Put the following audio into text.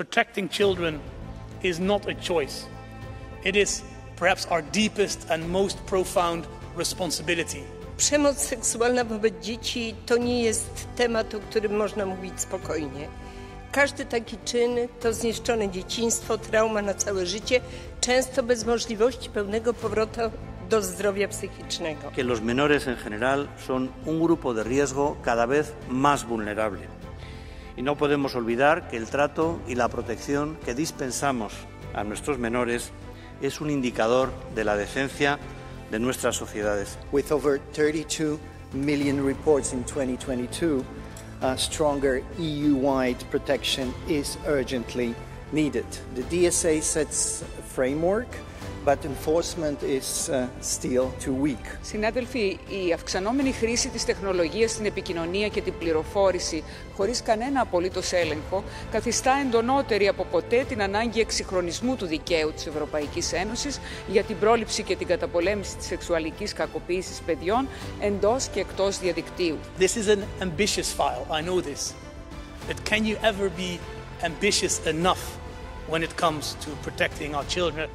protecting children is not a choice. It is perhaps our deepest and most profound responsibility. Przemoc seksualna wobec dzieci to nie jest temat, o którym można mówić spokojnie. Każdy taki czyn to zniszczone dzieciństwo, trauma na całe życie, często bez możliwości pełnego powrotu do zdrowia psychicznego. Que los menores en general son un grupo de riesgo cada vez más vulnerable. Y no podemos olvidar que el trato y la protección que dispensamos a nuestros menores es un indicador de la decencia de nuestras sociedades. With over 32 million reports in 2022, stronger EU-wide protection is urgently needed. The DSA sets a framework, but enforcement is still too weak. Συνάδελφοι, η αυξανόμενη χρήση της τεχνολογίας στην επικοινωνία και την πληροφόρηση χωρίς κανένα απολύτως έλεγχο καθιστά εντονότερη από ποτέ την ανάγκη εξυγχρονισμού του δικαίου της Ευρωπαϊκής Ένωσης για την πρόληψη και την καταπολέμηση της σεξουαλικής κακοποίησης παιδιών εντός και εκτός διαδικτύου. This is an ambitious file, I know this. But can you ever be ambitious enough when it comes to protecting our children?